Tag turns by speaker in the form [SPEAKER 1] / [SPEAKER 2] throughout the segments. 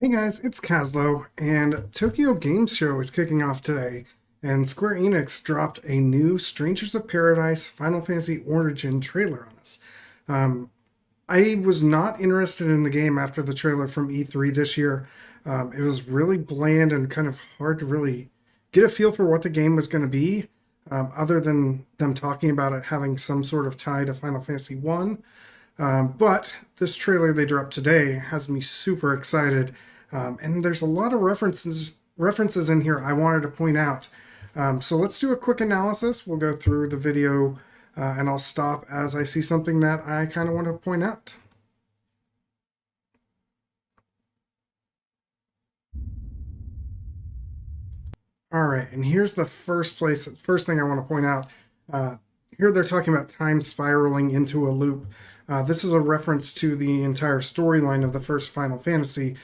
[SPEAKER 1] Hey guys, it's Caslo, and Tokyo Game Show is kicking off today, and Square Enix dropped a new Strangers of Paradise Final Fantasy Origin trailer on us. Um, I was not interested in the game after the trailer from E3 this year. It was really bland and kind of hard to really get a feel for what the game was going to be, other than them talking about it having some sort of tie to Final Fantasy 1. But this trailer they dropped today has me super excited, and there's a lot of references in here I wanted to point out. So let's do a quick analysis. We'll go through the video, and I'll stop as I see something that I kind of want to point out. All right, and here's the first thing I want to point out. Uh, Here they're talking about time spiraling into a loop. This is a reference to the entire storyline of the first Final Fantasy,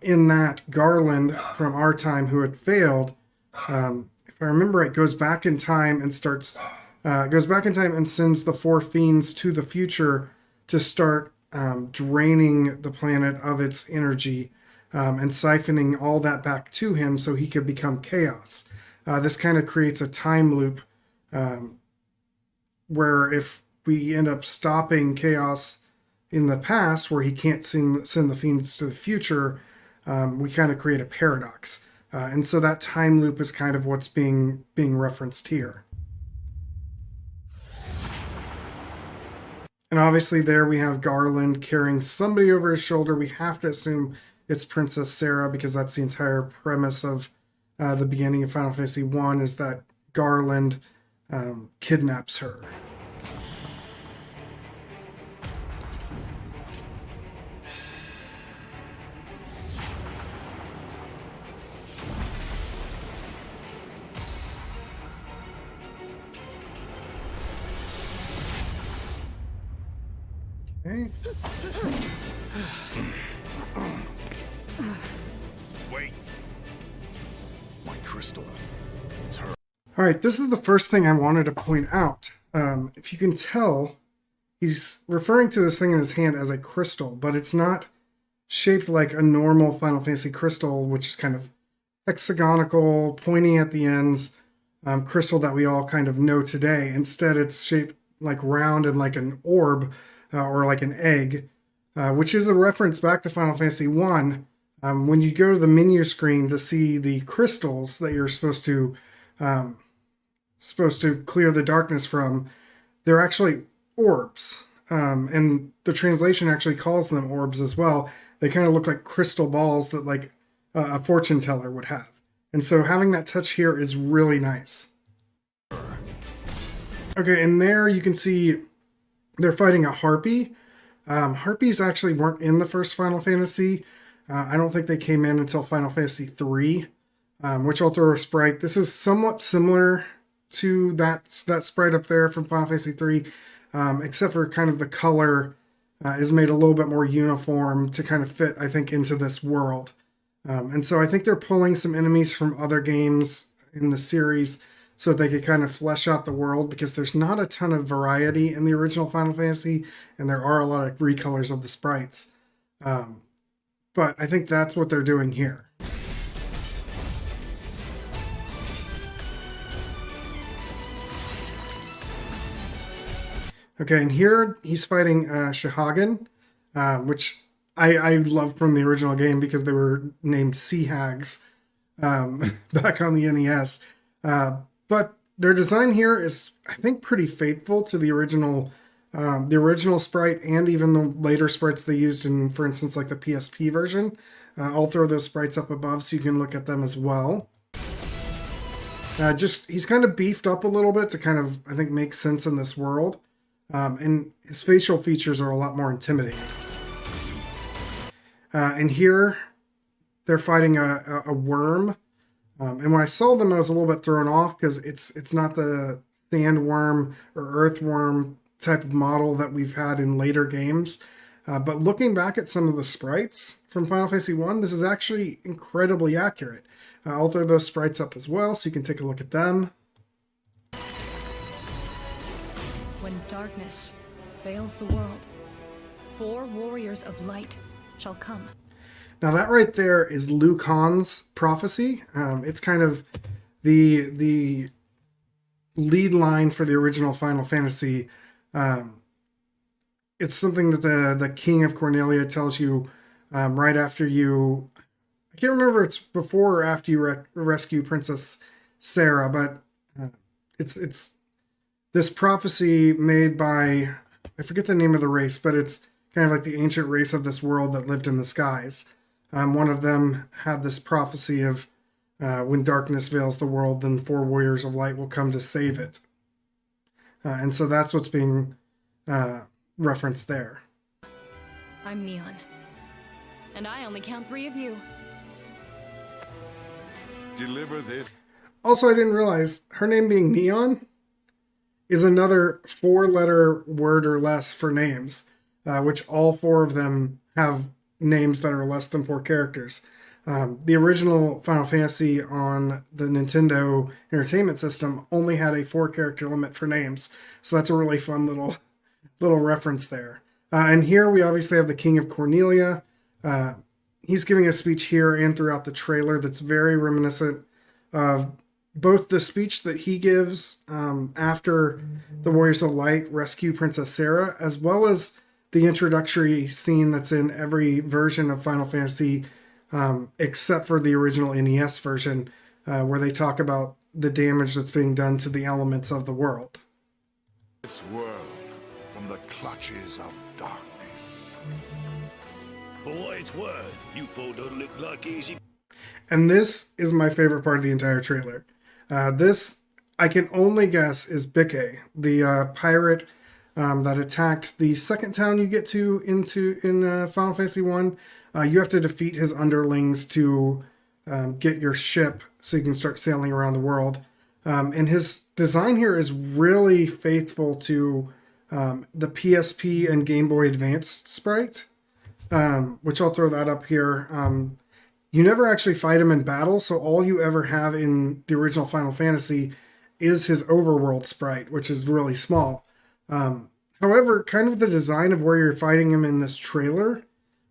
[SPEAKER 1] in that Garland from our time, who had failed, if I remember right, goes back in time and sends the four fiends to the future to start draining the planet of its energy, and siphoning all that back to him so he could become chaos. This kind of creates a time loop, um, where if we end up stopping chaos in the past, where he can't send the fiends to the future, we kind of create a paradox. And so that time loop is kind of what's being referenced here. And obviously there we have Garland carrying somebody over his shoulder. We have to assume it's Princess Sarah, because that's the entire premise of the beginning of Final Fantasy 1, is that Garland kidnaps her. Okay.
[SPEAKER 2] Wait. My crystal. It's her.
[SPEAKER 1] All right, this is the first thing I wanted to point out. If you can tell, he's referring to this thing in his hand as a crystal, but it's not shaped like a normal Final Fantasy crystal, which is kind of hexagonal, pointy at the ends, crystal that we all kind of know today. Instead, it's shaped like round and like an orb, or like an egg, which is a reference back to Final Fantasy 1. When you go to the menu screen to see the crystals that you're um, supposed to clear the darkness from, they're actually orbs. And the translation actually calls them orbs as well. They kind of look like crystal balls that like a fortune teller would have. And so having that touch here is really nice. Okay, and there you can see they're fighting a harpy. Harpies actually weren't in the first Final Fantasy. I don't think they came in until Final Fantasy 3, which I'll throw a sprite. This is somewhat similar to that sprite up there from Final Fantasy 3, except for kind of the color is made a little bit more uniform to kind of fit, I think, into this world. And so I think they're pulling some enemies from other games in the series so that they could kind of flesh out the world, because there's not a ton of variety in the original Final Fantasy, and there are a lot of recolors of the sprites. But I think that's what they're doing here. Okay, and here he's fighting Shahagan, which I love from the original game because they were named Sea Hags, back on the NES. But their design here is, I think, pretty faithful to the original sprite, and even the later sprites they used in, for instance, like the PSP version. I'll throw those sprites up above so you can look at them as well. Just he's kind of beefed up a little bit to kind of, I think, make sense in this world. And his facial features are a lot more intimidating. And here they're fighting a worm. And when I saw them, I was a little bit thrown off because it's not the sandworm or earthworm type of model that we've had in later games. But looking back at some of the sprites from Final Fantasy 1, this is actually incredibly accurate. I'll throw those sprites up as well so you can take a look at them.
[SPEAKER 3] When darkness veils the world, 4 warriors of light shall come.
[SPEAKER 1] Now that right there is Liu Kang's prophecy. It's kind of the lead line for the original Final Fantasy. Um, it's something that the King of Cornelia tells you right after you. I can't remember if it's before or after you rescue Princess Sarah, but it's this prophecy made by, I forget the name of the race, but it's kind of like the ancient race of this world that lived in the skies. One of them had this prophecy of when darkness veils the world, then 4 warriors of light will come to save it. And so that's what's being referenced there.
[SPEAKER 3] I'm Neon. And I only count 3 of you.
[SPEAKER 2] Deliver this.
[SPEAKER 1] Also, I didn't realize her name being Neon is another 4-letter word or less for names, which all 4 of them have names that are less than 4 characters. The original Final Fantasy on the Nintendo Entertainment System only had a 4-character limit for names, so that's a really fun little reference there. And here we obviously have the King of Cornelia. He's giving a speech here and throughout the trailer that's very reminiscent of both the speech that he gives after the Warriors of Light rescue Princess Sarah, as well as the introductory scene that's in every version of Final Fantasy except for the original NES version, where they talk about the damage that's being done to the elements of the world.
[SPEAKER 2] This world from the clutches of darkness.
[SPEAKER 4] For what it's worth, you four don't look like easy.
[SPEAKER 1] And this is my favorite part of the entire trailer. This, I can only guess, is Bikke, the pirate that attacked the second town you get to in Final Fantasy 1. You have to defeat his underlings to get your ship so you can start sailing around the world. And his design here is really faithful to the PSP and Game Boy Advance sprite, which I'll throw that up here. You never actually fight him in battle, so all you ever have in the original Final Fantasy is his overworld sprite, which is really small. However, kind of the design of where you're fighting him in this trailer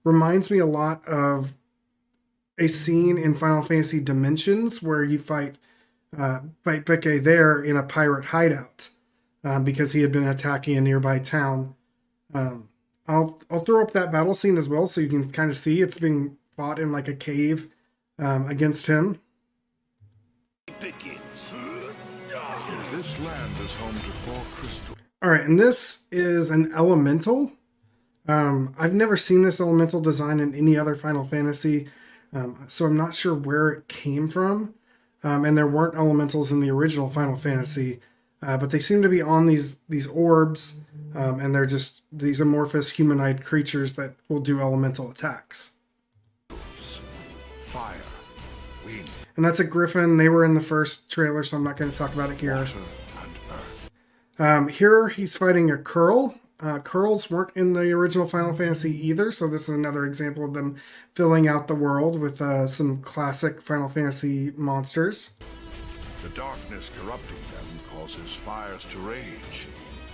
[SPEAKER 1] reminds me a lot of a scene in Final Fantasy Dimensions where you fight Bikke there in a pirate hideout because he had been attacking a nearby town. I'll throw up that battle scene as well so you can kind of see it's being fought in like a cave against him.
[SPEAKER 4] Pickings.
[SPEAKER 2] This land is home to 4 crystals.
[SPEAKER 1] All right, and this is an elemental. I've never seen this elemental design in any other Final Fantasy, so I'm not sure where it came from. And there weren't elementals in the original Final Fantasy, but they seem to be on these orbs, and they're just these amorphous humanoid creatures that will do elemental attacks.
[SPEAKER 2] Fire, wind,
[SPEAKER 1] And that's a griffin. They were in the first trailer, so I'm not going to talk about it here.
[SPEAKER 2] water, and earth.
[SPEAKER 1] Here he's fighting a Curl. Curls weren't in the original Final Fantasy either, so this is another example of them filling out the world with some classic Final Fantasy monsters.
[SPEAKER 2] The darkness corrupting them causes fires to rage,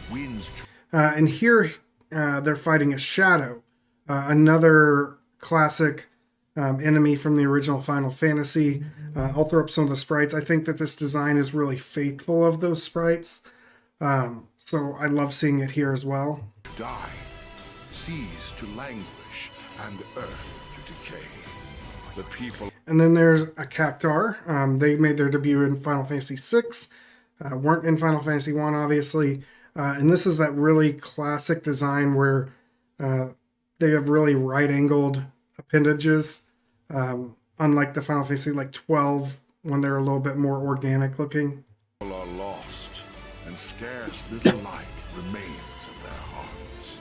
[SPEAKER 2] winds to
[SPEAKER 1] And here they're fighting a Shadow, another classic enemy from the original Final Fantasy. I'll throw up some of the sprites. I think that this design is really faithful of those sprites. So I love seeing it here as well.
[SPEAKER 2] die, seas to languish, and earth to decay. The people
[SPEAKER 1] And then there's a Cactar. They made their debut in Final Fantasy VI. Weren't in Final Fantasy 1, obviously. And this is that really classic design where they have really right-angled appendages. Unlike the Final Fantasy like 12, when they're a little bit more organic looking.
[SPEAKER 2] are lost, and scarce little light remains in their hearts.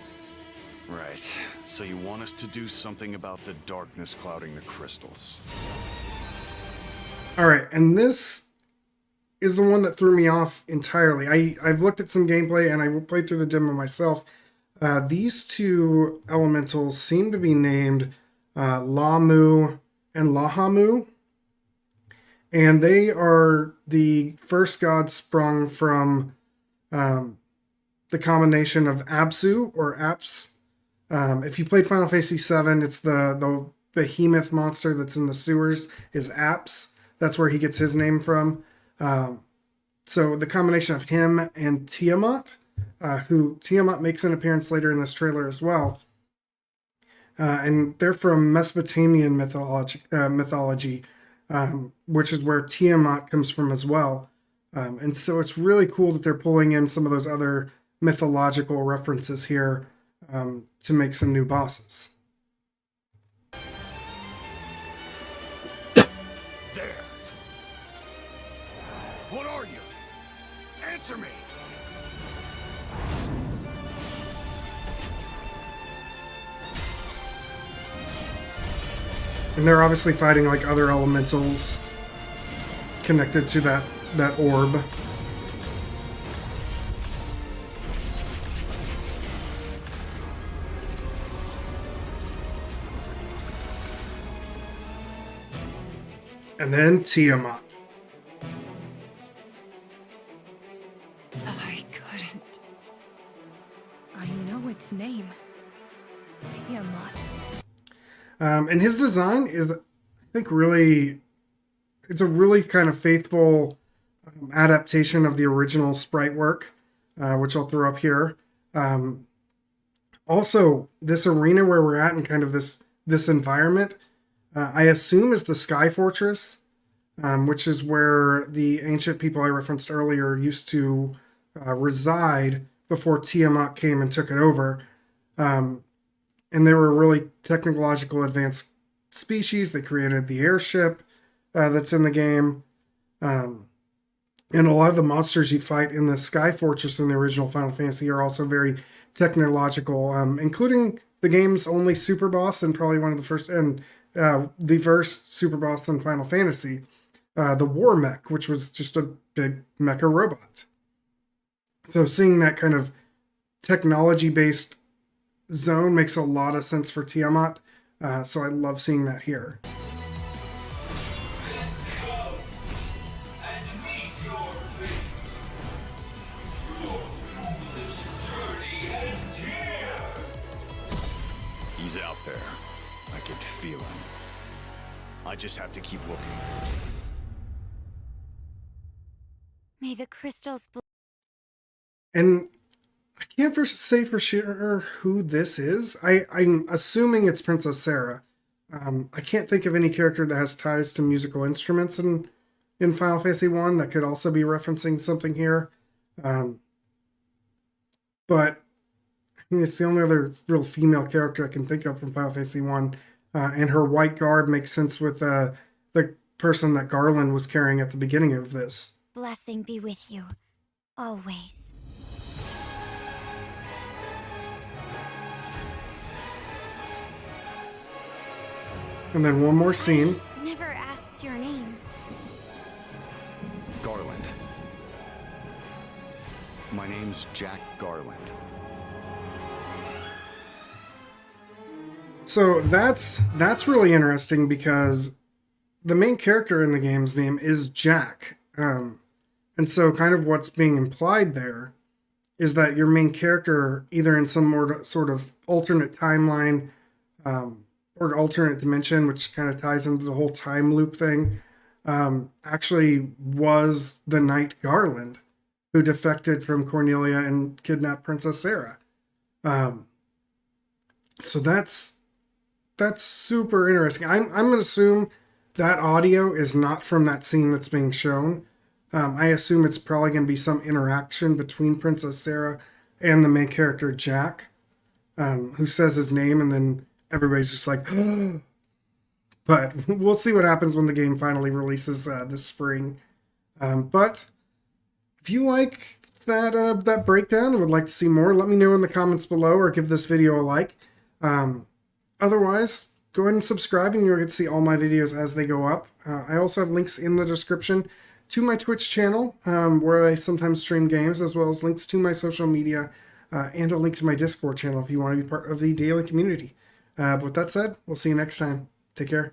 [SPEAKER 5] Right. So you want us to do something about the darkness clouding the crystals.
[SPEAKER 1] All right, and this is the one that threw me off entirely. I've looked at some gameplay and I played through the demo myself. These two elementals seem to be named Lamu and Lahamu. And they are the first gods sprung from the combination of Absu or Apps. If you played Final Fantasy VII, it's the behemoth monster that's in the sewers is Apps. That's where he gets his name from. So the combination of him and Tiamat, who Tiamat makes an appearance later in this trailer as well. And they're from Mesopotamian mythology, which is where Tiamat comes from as well. And so it's really cool that they're pulling in some of those other mythological references here to make some new bosses.
[SPEAKER 2] There. What are you? Answer me.
[SPEAKER 1] And they're obviously fighting like other elementals connected to that orb. And then Tiamat.
[SPEAKER 3] I couldn't. I know its name. Tiamat.
[SPEAKER 1] And his design is, I think, really, it's a really kind of faithful adaptation of the original sprite work, which I'll throw up here. Also, this arena where we're at and kind of this environment, I assume is the Sky Fortress, which is where the ancient people I referenced earlier used to reside before Tiamat came and took it over. And they were a really technological advanced species. They created the airship that's in the game. And a lot of the monsters you fight in the Sky Fortress in the original Final Fantasy are also very technological, including the game's only super boss and probably one of the first, and the first super boss in Final Fantasy, the War Mech, which was just a big mecha robot. So seeing that kind of technology-based zone makes a lot of sense for Tiamat, so I love seeing that here.
[SPEAKER 5] He's out there. I can feel him. I just have to keep looking.
[SPEAKER 6] May the crystals
[SPEAKER 1] And I can't say for sure who this is. I'm assuming it's Princess Sarah. I can't think of any character that has ties to musical instruments in Final Fantasy 1 that could also be referencing something here. But I mean, it's the only other real female character I can think of from Final Fantasy 1. And her white garb makes sense with the person that Garland was carrying at the beginning of this.
[SPEAKER 6] blessing be with you, always.
[SPEAKER 1] And then one more scene.
[SPEAKER 6] Never asked your name.
[SPEAKER 5] Garland. My name's Jack Garland.
[SPEAKER 1] So that's really interesting because the main character in the game's name is Jack. And so kind of what's being implied there is that your main character, either in some more sort of alternate timeline or alternate dimension, which kind of ties into the whole time loop thing, actually was the Knight Garland who defected from Cornelia and kidnapped Princess Sarah. So that's super interesting. I'm going to assume that audio is not from that scene that's being shown. I assume it's probably going to be some interaction between Princess Sarah and the main character Jack, who says his name, and then everybody's just like, but we'll see what happens when the game finally releases this spring. But if you like that breakdown and would like to see more, let me know in the comments below or give this video a like. Otherwise, go ahead and subscribe and you'll get to see all my videos as they go up. I also have links in the description to my Twitch channel, where I sometimes stream games, as well as links to my social media, and a link to my Discord channel if you want to be part of the daily community. But with that said, we'll see you next time. Take care.